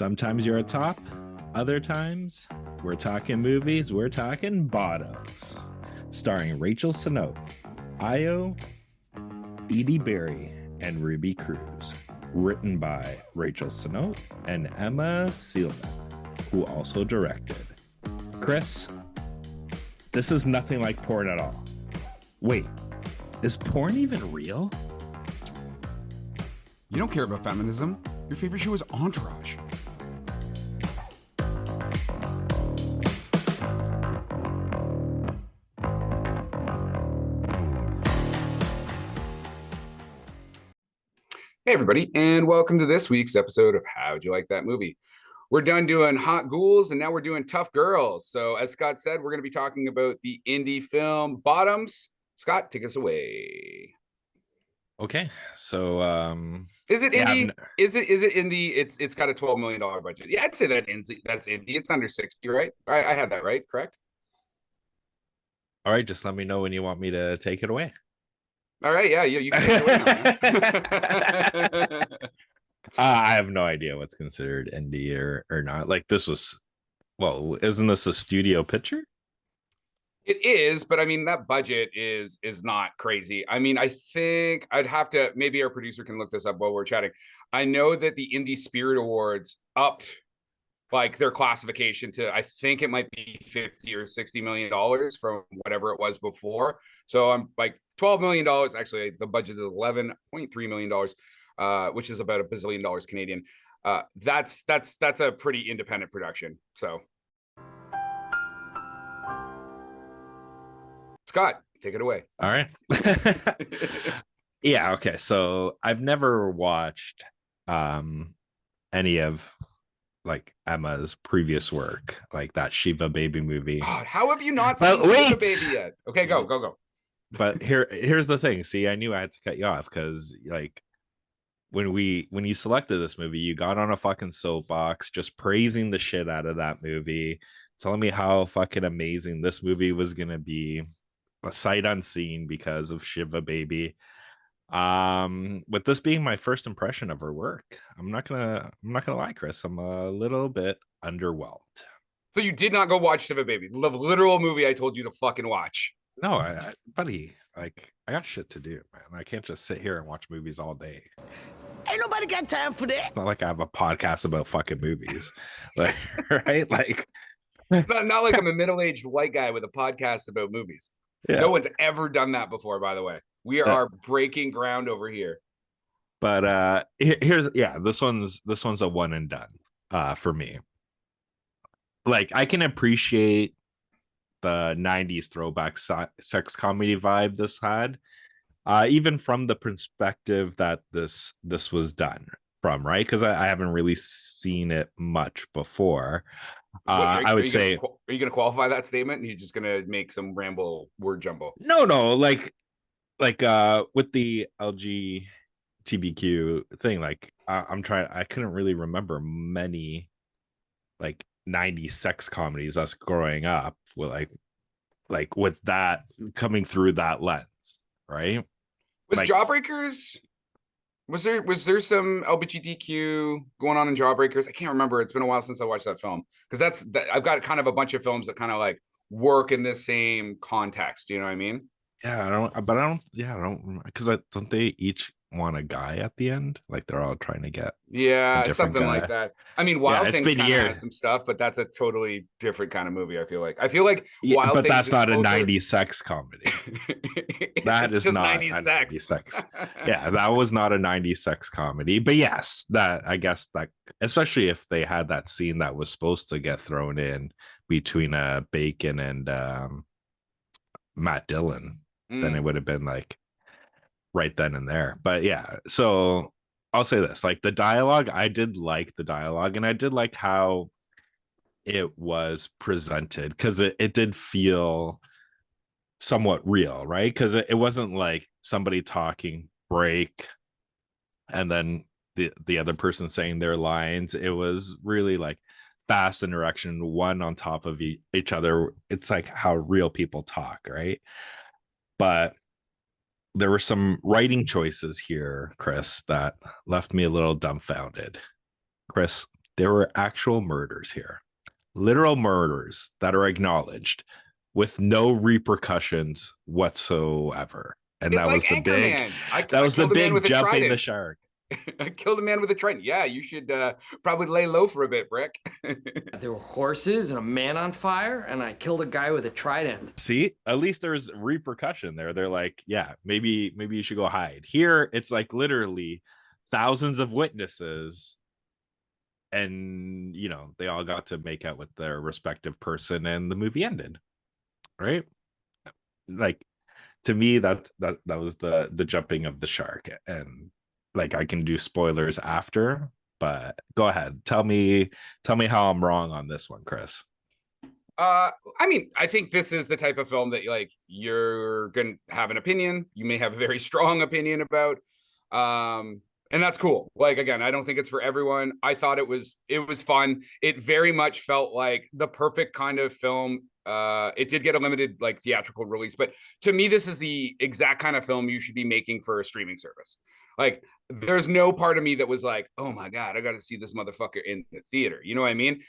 Sometimes you're a top, other times we're talking movies, we're talking bottoms. Starring Rachel Senow, Io, Edie Berry, and Ruby Cruz. Written by Rachel Senow and Emma Seligman, who also directed. Kris, this is nothing like porn at all. Wait, is porn even real? You don't care about feminism. Your favorite show is Entourage. Hey, everybody, and welcome to this week's episode of How'd You Like That Movie? We're done doing hot ghouls, and now we're doing tough girls. So, as Scott said, we're going to be talking about the indie film Bottoms. Scott, take us away. Okay, so is it indie? Is it indie? It's got a $12 million budget. Yeah, I'd say that's indie. It's under 60, right? I had that right, correct? All right, just let me know when you want me to take it away. All right, yeah, you can take it away now. I have no idea what's considered indie or not. Like this was, well, isn't this a studio picture? It is, but I mean that budget is not crazy. I mean, I think I'd have to, maybe our producer can look this up while we're chatting. I know that the Indie Spirit Awards upped like their classification to, I think it might be 50 or 60 million dollars from whatever it was before. So I'm like $12 million. Actually, the budget is $11.3 million, which is about $1 bazillion Canadian. That's a pretty independent production. So Scott, take it away. All right. Yeah, okay. So I've never watched any of like Emma's previous work, like that Shiva Baby movie. God, how have you not seen Shiva Baby yet? Okay, go. But here's the thing. See, I knew I had to cut you off because like when you selected this movie, you got on a fucking soapbox just praising the shit out of that movie, telling me how fucking amazing this movie was gonna be, a sight unseen because of Shiva Baby. With this being my first impression of her work, I'm not gonna lie, Kris, I'm a little bit underwhelmed. So you did not go watch Shiva Baby, the literal movie I told you to fucking watch? No, buddy, like I got shit to do, man. I can't just sit here and watch movies all day. Ain't nobody got time for that. It's not like I have a podcast about fucking movies, like right? Like not like I'm a middle-aged white guy with a podcast about movies. Yeah. No one's ever done that before, by the way. We are breaking ground over here. But this one's a one and done for me. Like I can appreciate the 90s throwback sex comedy vibe this had, even from the perspective that this was done from, right? Because I haven't really seen it much before. I would say, are you going to qualify that statement? And you're just going to make some ramble word jumble? No, like with the LGBTQ thing, like I couldn't really remember many like 90s sex comedies us growing up with like with that coming through that lens, right? Was like, Jawbreakers? Was there some LGBTQ going on in Jawbreakers? I can't remember. It's been a while since I watched that film, because I've got kind of a bunch of films that kind of like work in this same context. You know what I mean? Yeah, I don't because don't they each want a guy at the end? Like they're all trying to get something guy. Like that. I mean, Wild Things kind of has some stuff, but that's a totally different kind of movie. I feel like Wild but Things that's not closer. a 90s sex comedy. That is just not 90s sex. 90s sex. Yeah, that was not a 90s sex comedy. But yes, that I guess that especially if they had that scene that was supposed to get thrown in between Bacon and Matt Dillon, then it would have been like right then and there. But yeah, so I'll say this, like the dialogue, I did like the dialogue, and I did like how it was presented, because it did feel somewhat real, right? Because it wasn't like somebody talking break and then the other person saying their lines. It was really like fast interaction, one on top of each other. It's like how real people talk, right? But there were some writing choices here, Kris, that left me a little dumbfounded. Kris, there were actual murders here, literal murders that are acknowledged with no repercussions whatsoever. And It's that like was the big, Anchorman. I that was the killed a man big with a jumping the trident. shark. I killed a man with a trident. Yeah, you should probably lay low for a bit, Brick. There were horses and a man on fire, and I killed a guy with a trident. See, at least there's repercussion there. They're like, yeah, maybe you should go hide. Here, it's like literally thousands of witnesses, and they all got to make out with their respective person, and the movie ended. Right? Like, to me, that was the jumping of the shark. And like, I can do spoilers after, but go ahead. Tell me how I'm wrong on this one, Kris. I mean, I think this is the type of film that like you're gonna have an opinion. You may have a very strong opinion about. And that's cool. Like, again, I don't think it's for everyone. I thought it was fun. It very much felt like the perfect kind of film. It did get a limited like theatrical release, but to me, this is the exact kind of film you should be making for a streaming service. Like, there's no part of me that was like, oh my God, I got to see this motherfucker in the theater. You know what I mean?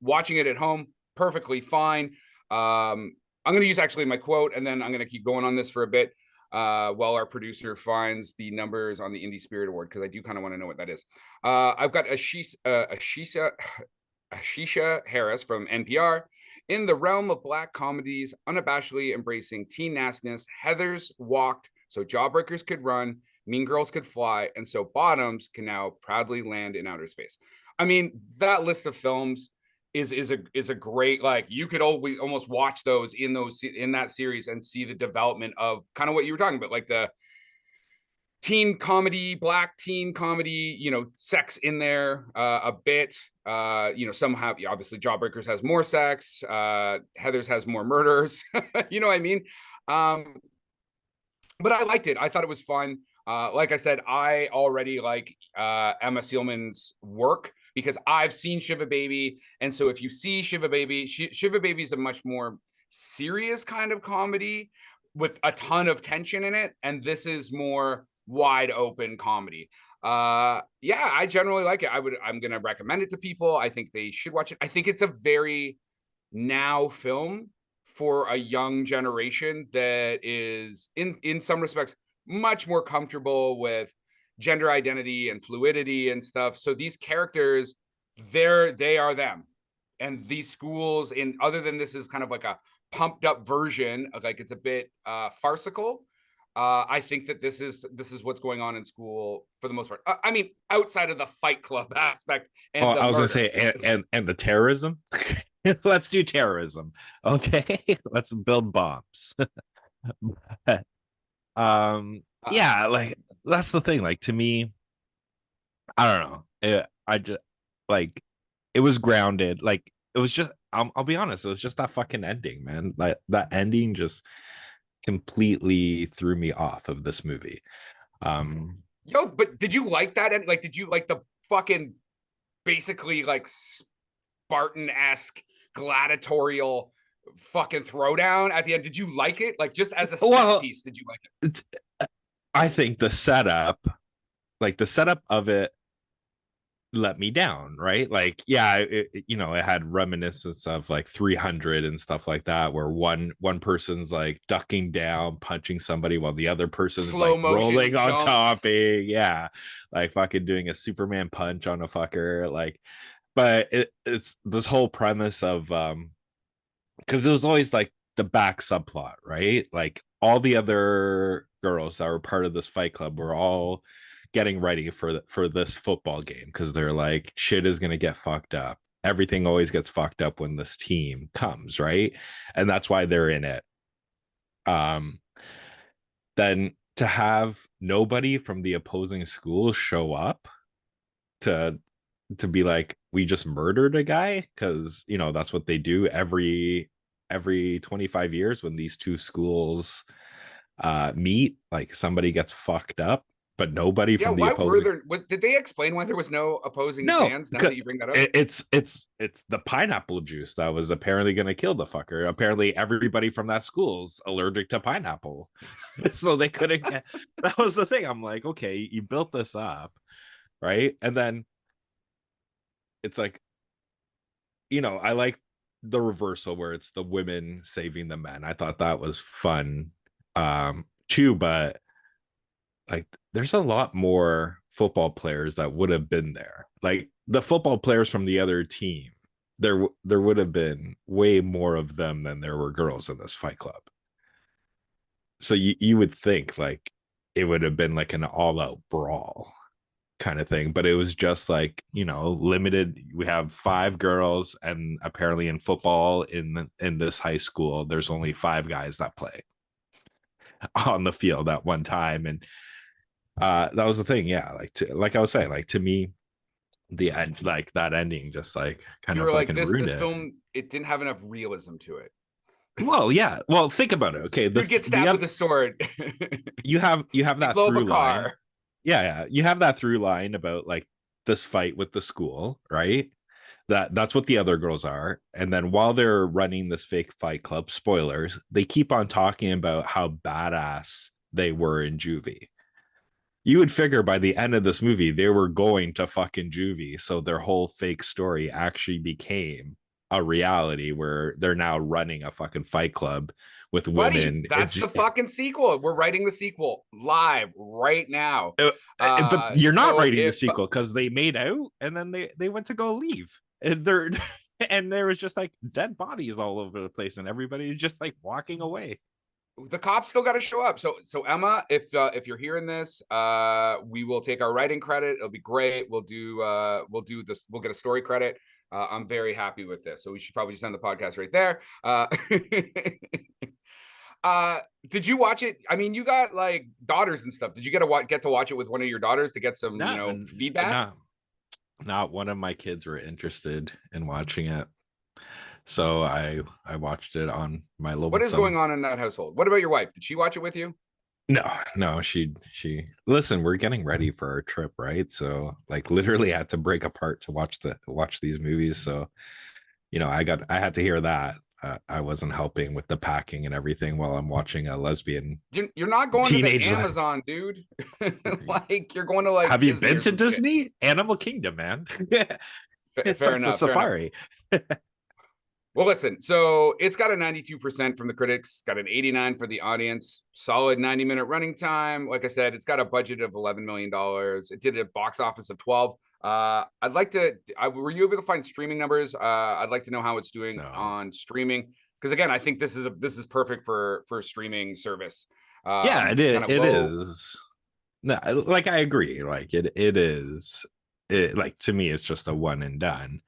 Watching it at home, perfectly fine. I'm going to use actually my quote, and then I'm going to keep going on this for a bit while our producer finds the numbers on the Indie Spirit Award, because I do kind of want to know what that is. I've got Ashisha Harris from NPR. In the realm of Black comedies, unabashedly embracing teen nastiness, Heathers walked so Jawbreakers could run, Mean Girls could fly, and so Bottoms can now proudly land in outer space. I mean, that list of films is a great, like, you could always almost watch those in that series and see the development of kind of what you were talking about, like the teen comedy, Black teen comedy, sex in there a bit. Some have, obviously Jawbreakers has more sex, Heathers has more murders. You know what I mean? But I liked it. I thought it was fun. Like I said, I already like Emma Seligman's work because I've seen Shiva Baby. And so if you see Shiva Baby, Shiva Baby is a much more serious kind of comedy with a ton of tension in it. And this is more wide open comedy. Yeah, I generally like it. I'm going to recommend it to people. I think they should watch it. I think it's a very now film for a young generation that is in some respects much more comfortable with gender identity and fluidity and stuff. So these characters, they are them. And these schools, other than this is kind of like a pumped up version of, like, it's a bit farcical. I think that this is what's going on in school for the most part. I mean, outside of the Fight Club aspect and I was gonna say and the terrorism. Let's do terrorism. Okay, let's build bombs. Yeah, like, that's the thing. Like, to me, I don't know. I just, like, it was grounded. Like, it was just, I'll be honest, it was just that fucking ending, man. Like, that ending just completely threw me off of this movie. Yo, but did you like that? And like, did you like the fucking basically like Spartan-esque gladiatorial fucking throwdown at the end? Did you like it? Like, just as a set piece, did you like it? I think the setup of it let me down, right? Like, yeah, it had reminiscence of like 300 and stuff like that, where one person's like ducking down, punching somebody, while the other person's Slow like motion rolling on jumps. top. Yeah, like fucking doing a Superman punch on a fucker. Like, but it's this whole premise of because it was always like the back subplot, right? Like, all the other girls that were part of this fight club were all getting ready for this football game, because they're like, shit is gonna get fucked up. Everything always gets fucked up when this team comes, right? And that's why they're in it. Then to have nobody from the opposing school show up to be like, we just murdered a guy, because that's what they do every 25 years when these two schools meet. Like, somebody gets fucked up, but nobody from the why opposing... were there? Did they explain why there was no opposing fans? Now that you bring that up, it's the pineapple juice that was apparently going to kill the fucker. Apparently, everybody from that school's allergic to pineapple, so they couldn't get... That was the thing. I'm like, okay, you built this up, right? And then it's like, I like the reversal where it's the women saving the men. I thought that was fun too, but like there's a lot more football players that would have been there. Like the football players from the other team, there would have been way more of them than there were girls in this fight club. So you would think like it would have been like an all-out brawl kind of thing, but it was just like, limited. We have 5 girls, and apparently in football in this high school there's only 5 guys that play on the field at one time. And that was the thing. Yeah, like I was saying, like to me, the end, like that ending just like kind You of were like, fucking this ruined it. film, it didn't have enough realism to it. Well, yeah. Well, think about it. Okay, You get stabbed with a sword. you have that blow up through a car. line. Yeah, you have that through line about like this fight with the school, right? That's what the other girls are. And then while they're running this fake fight club, spoilers, they keep on talking about how badass they were in juvie. You would figure by the end of this movie they were going to fucking juvie, so their whole fake story actually became a reality where they're now running a fucking fight club with women. That's the fucking sequel. We're writing the sequel live right now. But you're not writing the sequel because they made out and then they went to go leave, and they're and there was just like dead bodies all over the place, and everybody's just like walking away. The cops still got to show up. So Emma, if you're hearing this, we will take our writing credit. It'll be great. We'll do this. We'll get a story credit. I'm very happy with this. So we should probably just end the podcast right there. Did you watch it? I mean, you got like daughters and stuff. Did you get to watch it with one of your daughters to get some feedback? Not one of my kids were interested in watching it, so I watched it on my little. What is going on in that household? What about your wife? Did she watch it with you? No, she listen, we're getting ready for our trip, right? So like literally had to break apart to watch these movies. So I had to hear that. I wasn't helping with the packing and everything while I'm watching a lesbian. You're not going to the Amazon, dude. Like you're going to like. Have you been to Disney? Shit. Animal Kingdom, man. It's fair like enough. The safari. Well, listen, so it's got a 92% from the critics, got an 89 for the audience, solid 90-minute running time. Like I said, it's got a budget of $11 million. It did a box office of 12. Were you able to find streaming numbers? I'd like to know how it's doing on streaming. Because again, I think this is perfect for streaming service. Yeah, it is. No, like I agree. Like it is. Like to me, it's just a one and done.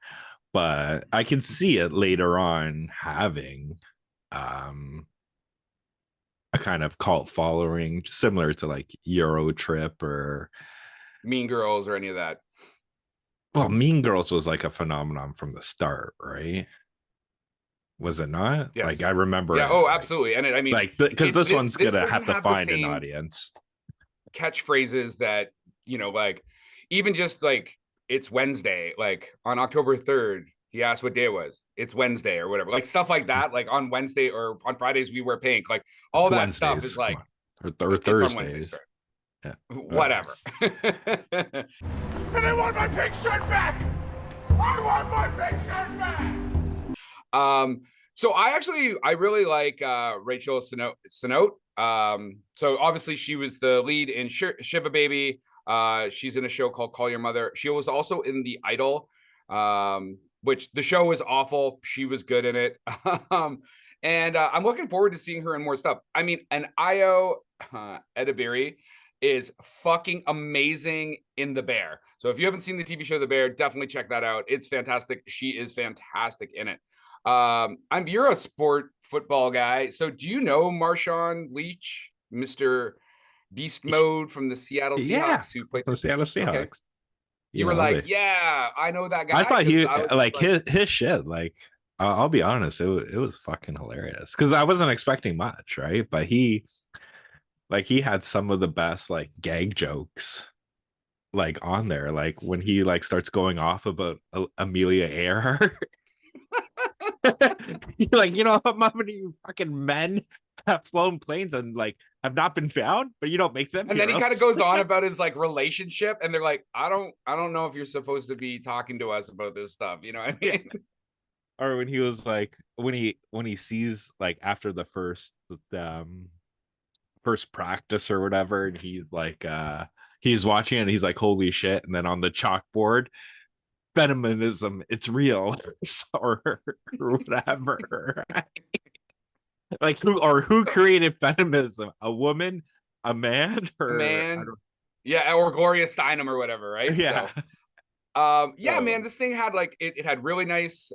But I can see it later on having a kind of cult following similar to like Euro Trip or Mean Girls or any of that. Well, Mean Girls was like a phenomenon from the start, right? Was it not? Yes. Like I remember. Yeah. Oh, absolutely. And I mean, like because this one's gonna have to find an audience. Catchphrases that like even just like. It's Wednesday, like on October 3rd, he asked what day it was. It's Wednesday or whatever, like stuff like that. Like on Wednesday or on Fridays, we wear pink. Like all it's that Wednesdays. Stuff is like, or Thursdays. On Wednesdays, yeah. Whatever. And I want my pink shirt back. I want my pink shirt back. So I really like Rachel Senote. So obviously she was the lead in Shiva Baby. She's in a show called Call Your Mother. She was also in The Idol, which the show was awful. She was good in it. And I'm looking forward to seeing her in more stuff. I mean, and Ayo Edebiri is fucking amazing in The Bear. So if you haven't seen the TV show The Bear, definitely check that out. It's fantastic. She is fantastic in it. You're a football guy. So do you know Marshawn Leach, Mr. Beast Mode from the Seattle Seahawks, who played the Seattle Seahawks? Okay. You were like, yeah, I know that guy. I thought he like his shit. Like, I'll be honest, it was fucking hilarious because I wasn't expecting much, right? But he had some of the best like gag jokes, like on there, like when he like starts going off about Amelia Earhart. Like, how many fucking men have flown planes and like have not been found, but you don't make them And then he heroes. kind of goes on about his like relationship, and they're like, I don't know if you're supposed to be talking to us about this stuff. You know what I mean? Or when he was like, when he sees like after the first practice or whatever, and he's watching it and he's like, holy shit. And then on the chalkboard, feminism, it's real, or whatever. Like who created feminism? A woman, a man, or A man. Yeah, or Gloria Steinem or whatever, right? Yeah. So man, this thing had like it had really nice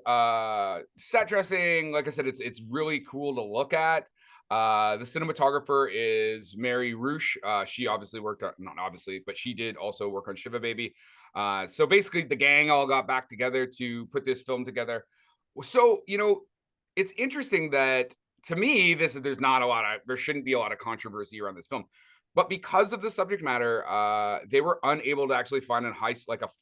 set dressing. Like I said, it's really cool to look at. The cinematographer is Mary Roosh. She obviously worked on, not obviously, but she did also work on Shiva Baby. So basically the gang all got back together to put this film together. So, it's interesting that to me, there shouldn't be a lot of controversy around this film. But because of the subject matter, they were unable to actually find a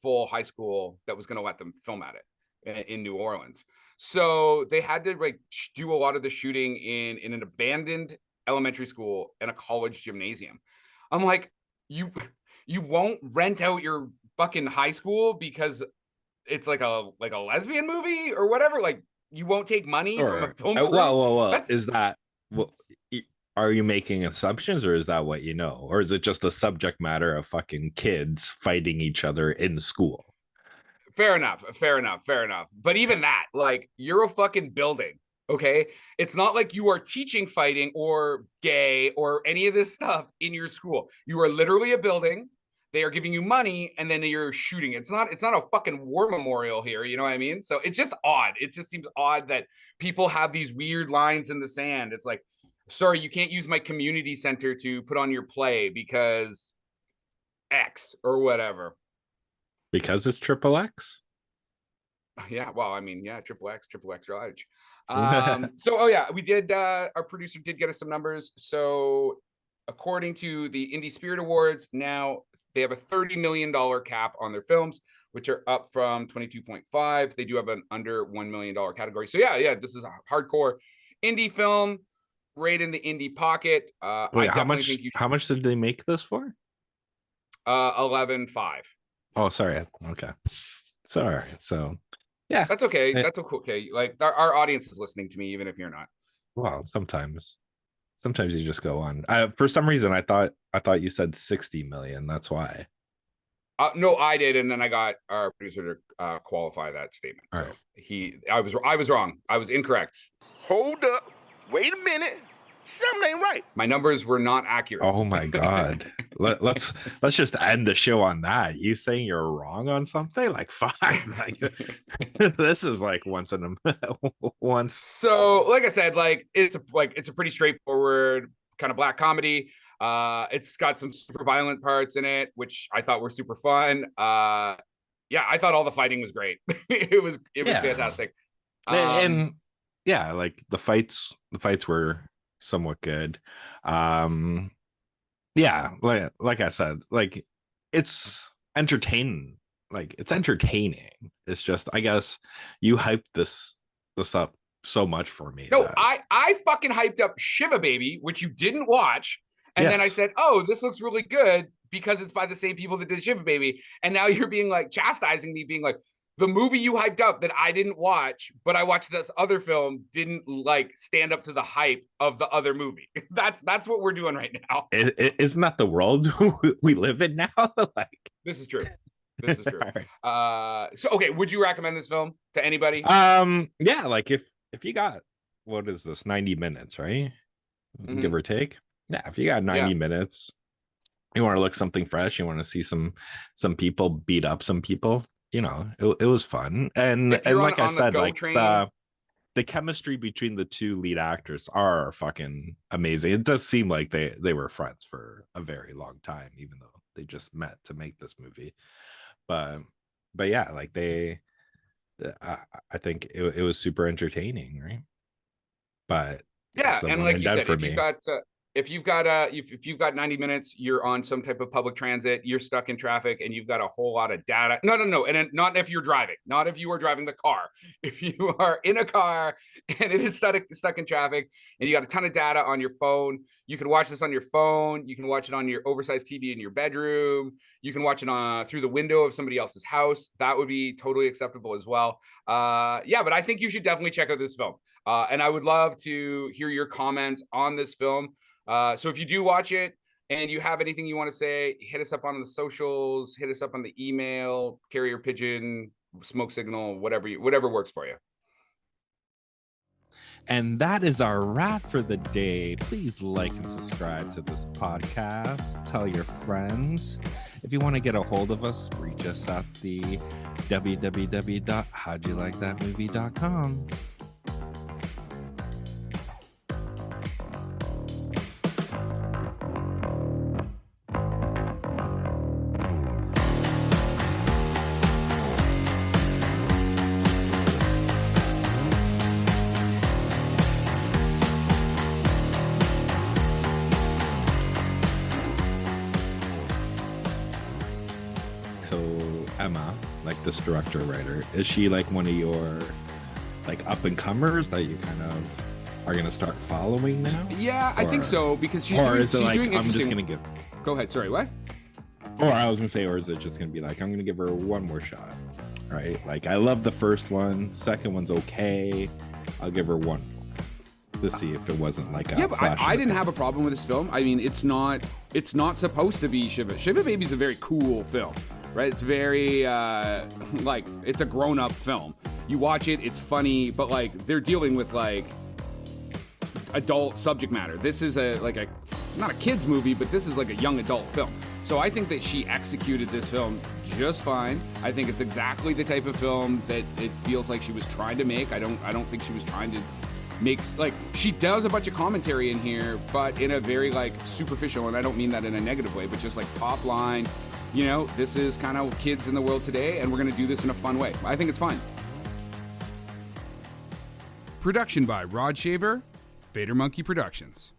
full high school that was going to let them film at it in New Orleans. So they had to like do a lot of the shooting in an abandoned elementary school and a college gymnasium. I'm like, you won't rent out your fucking high school because it's like a lesbian movie or whatever. Like you won't take money from a film crew? Well, is that are you making assumptions, or is that what you know? Or is it just the subject matter of fucking kids fighting each other in school? Fair enough. But even that, like, you're a fucking building, okay? It's not like you are teaching fighting or gay or any of this stuff in your school. You are literally a building. They are giving you money, and then you're shooting. It's not a fucking war memorial here, you know what I mean? So it's just odd. It just seems odd that people have these weird lines in the sand. It's like, sorry, you can't use my community center to put on your play because X or whatever. Because it's XXX? Yeah, well, I mean, yeah, XXX large. We did, our producer did get us some numbers. So according to the Indie Spirit Awards, now they have a $30 million cap on their films, which are up from 22.5. They do have an under $1 million category. So yeah, this is a hardcore indie film, right in the indie pocket. Wait, how much did they make this for? 11.5. Oh, sorry. Okay. Sorry. So yeah. That's okay. That's okay. Like our audience is listening to me, even if you're not. Well, sometimes you just go on. For some reason I thought you said 60 million. That's why. No, I did, and then I got our producer to qualify that statement. All so right. I was wrong. I was incorrect. Hold up. Wait a minute. Something ain't right. My numbers were not accurate. Oh my god. Let's just end the show on that. You saying you're wrong on something? Like, fine. Like, this is like once. So, like I said, like it's a pretty straightforward kind of black comedy. It's got some super violent parts in it, which I thought were super fun. I thought all the fighting was great. It was fantastic. And yeah, like the fights were somewhat good. Like I said, like it's entertaining. Like it's entertaining. It's just, I guess you hyped this up so much for me. No, I fucking hyped up Shiva Baby, which you didn't watch. And then I said, oh, this looks really good because it's by the same people that did Shiva Baby. And now you're being like chastising me, being like, the movie you hyped up that I didn't watch, but I watched this other film, didn't like stand up to the hype of the other movie. That's what we're doing right now. Isn't that the world we live in now? Like, this is true. This is true. Right. So okay, would you recommend this film to anybody? Yeah, like if you got, what is this, 90 minutes, right? Mm-hmm. Give or take. Yeah, if you got 90 minutes, you want to look something fresh, you want to see some people beat up some people, it was fun. And like I said, like the chemistry between the two lead actors are fucking amazing. It does seem like they were friends for a very long time, even though they just met to make this movie. But yeah, like I think it was super entertaining, right? But yeah, and like you said, if you've got 90 minutes, you're on some type of public transit, you're stuck in traffic, and you've got a whole lot of data. No. And not if you're driving, not if you are driving the car. If you are in a car and it is stuck in traffic and you got a ton of data on your phone, You can watch this on your phone. You can watch it on your oversized TV in your bedroom. You can watch it on through the window of somebody else's house. That would be totally acceptable as well. Yeah, but I think you should definitely check out this film. And I would love to hear your comments on this film. So if you do watch it and you have anything you want to say, hit us up on the socials, hit us up on the email, carrier pigeon, smoke signal, whatever works for you. And that is our wrap for the day. Please like and subscribe to this podcast. Tell your friends. If you want to get a hold of us, reach us at the www.howdyoulikethatmovie.com. Emma, like this director writer, is she like one of your like up and comers that you kind of are gonna start following now? Yeah, I think so, because she's or doing, is it she's like doing I'm just interesting. gonna give? Go ahead. Sorry, what? Or I was gonna say, or is it just gonna be like I'm gonna give her one more shot, right? Like I love the first one, second one's okay. I'll give her one to see if it wasn't like a yeah, but I didn't have a problem with this film. I mean, it's not supposed to be Shiva. Shiva Baby is a very cool film, right? It's very like it's a grown-up film. You watch it, it's funny, but like they're dealing with like adult subject matter. This is not a kids movie, but this is like a young adult film. So I think that she executed this film just fine. I think it's exactly the type of film that it feels like she was trying to make. I don't think she was trying to makes like she does a bunch of commentary in here, but in a very like superficial, and I don't mean that in a negative way, but just like top line, you know, this is kind of kids in the world today, and we're gonna do this in a fun way. I think it's fine. Production by Rod Shaver, Vader Monkey Productions.